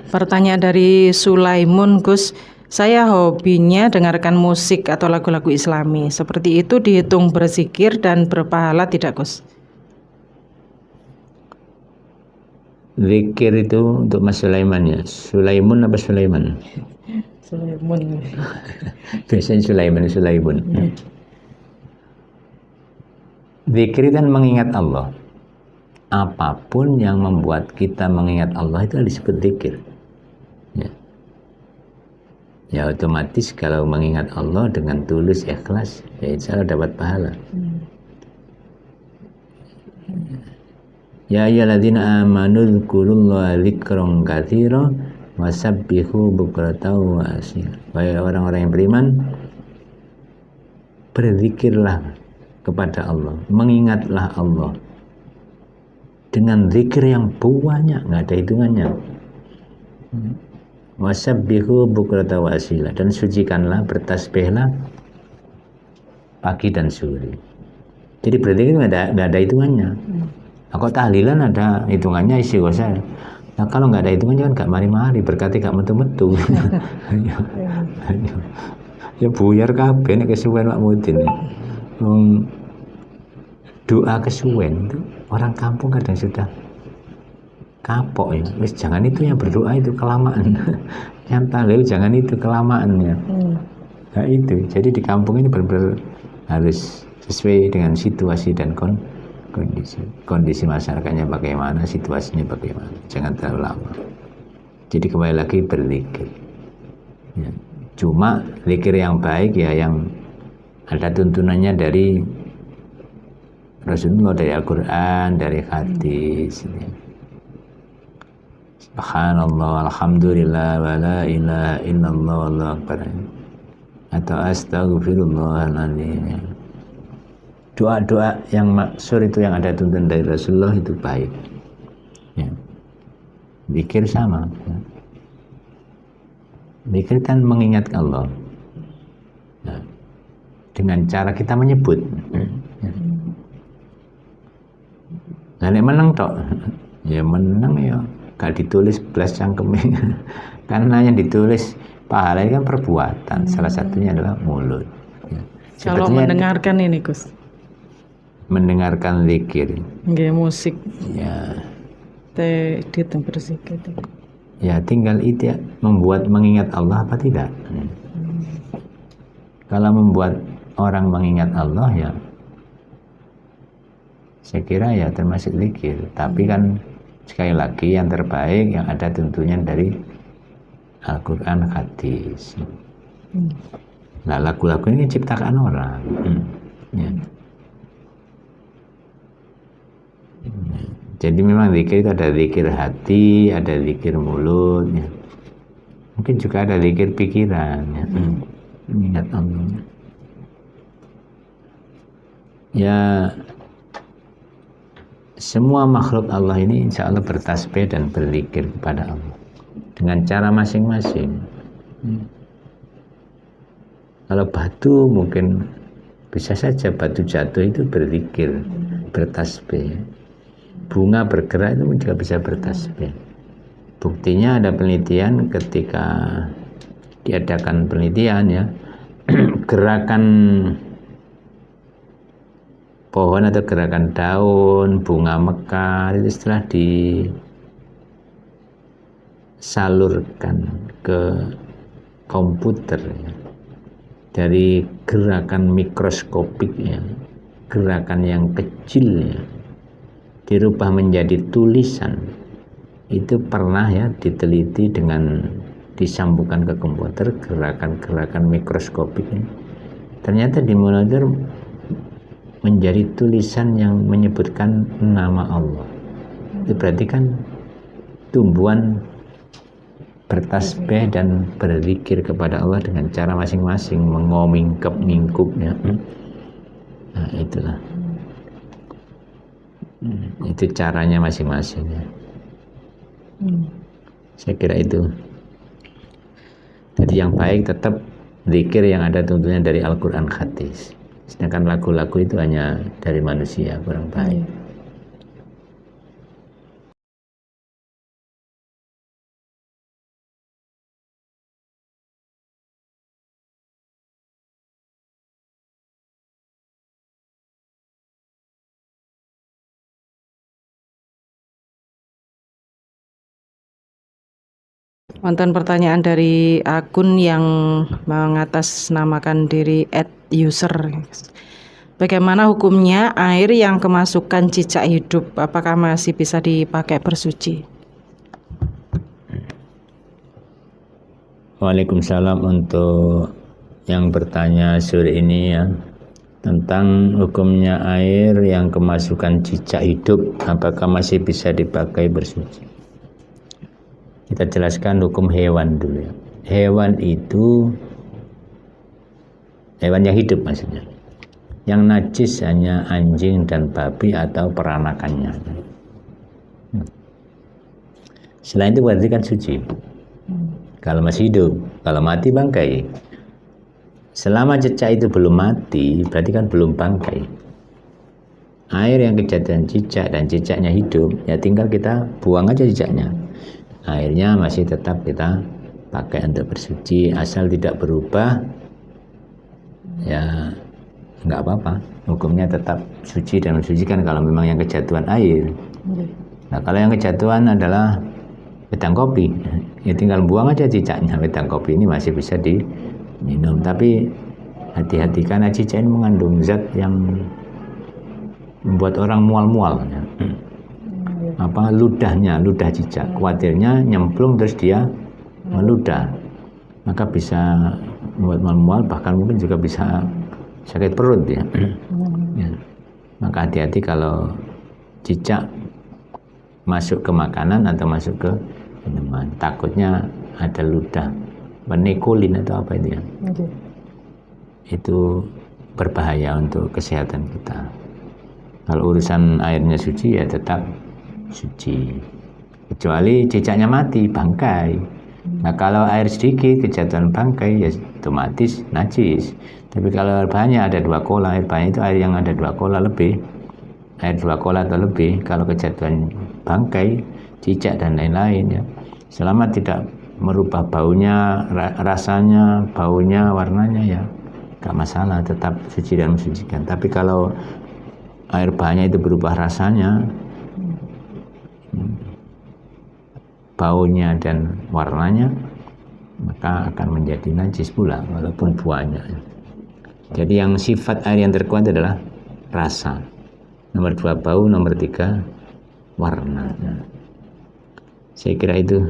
Pertanyaan dari Sulaimun, Gus. Saya hobinya dengarkan musik atau lagu-lagu Islami. Seperti itu dihitung berzikir dan berpahala tidak, Gus? Zikir itu untuk Mas Sulaiman ya. Sulaimun apa Sulaiman? Sulaimun. Biasanya Sulaiman. Zikir kan mengingat Allah. Apapun yang membuat kita mengingat Allah itu disebut zikir. Ya otomatis kalau mengingat Allah dengan tulus ikhlas, ya insya Allah dapat pahala. Ya ayyuhalladzina amanu dzkurullaha dzikran katsira wasabbihu bukratan wa asila. Wahai orang-orang yang beriman, berzikirlah kepada Allah, mengingatlah Allah dengan zikir yang banyak, nggak ada hitungannya. Wasabbihu bukratan wa asila, dan sucikanlah, bertasbihlah pagi dan sore. Jadi berzikir nggak ada hitungannya. Aku tahlilan ada hitungannya, istighosah. Nah kalau nggak ada hitungannya kan nggak mari-mari, berkati gak metu-metu. Ya buyar kabeh nek kesuwen Pak Mudin. Doa kesuwen itu orang kampung kadang sudah kapok ya. Wis jangan itu yang berdoa itu kelamaan. Yang tahlil jangan itu kelamaan ya. Nah itu. Jadi di kampung ini benar-benar harus sesuai dengan situasi dan kondisi masyarakatnya bagaimana, situasinya bagaimana, jangan terlalu lama. Jadi kembali lagi berzikir ya. Cuma zikir yang baik ya yang ada tuntunannya dari Rasulullah, dari Al-Quran, dari hadis ya. Subhanallah, alhamdulillah, wa la ilaha illallah, wallahu akbar, atau astaghfirullahaladzim ya. Doa-doa yang maksur itu yang ada tuntunan dari Rasulullah itu baik ya. Zikir sama ya. Zikir kan mengingat Allah ya. Dengan cara kita menyebut ya. Nah, menang tok ya, menang ya gak ditulis belas cangkeme. Karena yang ditulis pahala kan perbuatan, salah satunya adalah mulut ya. Kalau mendengarkan ini Gus, mendengarkan zikir nggih musik ya, di berzikir ya tinggal itu ya, membuat mengingat Allah apa tidak. Kalau membuat orang mengingat Allah ya saya kira ya termasuk zikir. Tapi kan sekali lagi yang terbaik yang ada tentunya dari Al-Quran, hadis. Nah lagu-lagu ini ciptakan orang ya. Jadi memang zikir itu ada zikir hati, ada zikir mulut ya. Mungkin juga ada zikir pikiran ya. Mengingat Allah ya. Semua makhluk Allah ini insya Allah bertasbih dan berzikir kepada Allah dengan cara masing-masing. Kalau batu mungkin bisa saja batu jatuh itu berzikir, bertasbih. Bunga bergerak itu juga bisa bertasbih. Buktinya ada penelitian, ketika diadakan penelitian ya, gerakan pohon atau gerakan daun, bunga mekar itu setelah disalurkan ke komputer ya, dari gerakan mikroskopik ya, gerakan yang kecil ya, dirubah menjadi tulisan. Itu pernah ya diteliti dengan disambungkan ke komputer gerakan-gerakan mikroskopik ini. Ternyata dimonitor menjadi tulisan yang menyebutkan nama Allah. Itu berarti kan tumbuhan bertasbih dan berzikir kepada Allah dengan cara masing-masing, mengomingkup-mingkupnya. Nah itulah. Itu caranya masing-masing ya. Saya kira itu. Jadi yang baik tetap zikir yang ada tuntunannya dari Al-Quran, hadis. Sedangkan lagu-lagu itu hanya dari manusia, kurang baik. Wonten pertanyaan dari akun yang mengatasnamakan diri @user. Bagaimana hukumnya air yang kemasukan cicak hidup? Apakah masih bisa dipakai bersuci? Waalaikumsalam untuk yang bertanya sore ini ya, tentang hukumnya air yang kemasukan cicak hidup, apakah masih bisa dipakai bersuci? Kita jelaskan hukum hewan dulu ya. Hewan itu hewan yang hidup maksudnya. Yang najis hanya anjing dan babi atau peranakannya. Selain itu berarti kan suci. Kalau masih hidup, kalau mati bangkai. Selama cicak itu belum mati, berarti kan belum bangkai. Air yang kejadian cicak dan cicaknya hidup, ya tinggal kita buang aja cicaknya. Airnya masih tetap kita pakai untuk bersuci, asal tidak berubah, ya nggak apa-apa. Hukumnya tetap suci dan mensucikan kalau memang yang kejatuhan air. Nah kalau yang kejatuhan adalah wedang kopi, ya tinggal buang aja cicaknya. Wedang kopi ini masih bisa diminum, tapi hati-hati karena cicak ini mengandung zat yang membuat orang mual-mual ya. Ludah cicak, khawatirnya nyemplung terus dia meludah, maka bisa membuat mual-mual, bahkan mungkin juga bisa sakit perut ya. Ya. Maka hati-hati kalau cicak masuk ke makanan atau masuk ke minuman, takutnya ada ludah penikulin atau apa itu ya. Itu berbahaya untuk kesehatan kita. Kalau urusan airnya suci ya tetap suci, kecuali cicaknya mati bangkai. Nah kalau air sedikit kejatuhan bangkai ya otomatis najis. Tapi kalau air banyak, ada 2 kola, air banyak itu air yang ada 2 kola lebih, air 2 kola atau lebih, kalau kejatuhan bangkai, cicak dan lain-lain ya, selama tidak merubah baunya, rasanya, baunya, warnanya ya gak masalah, tetap suci dan mensucikan. Tapi kalau air banyak itu berubah rasanya, baunya dan warnanya, maka akan menjadi najis pula walaupun buahnya. Jadi yang sifat air yang terkuat adalah rasa, nomor 2 bau, nomor 3 warna. Saya kira itu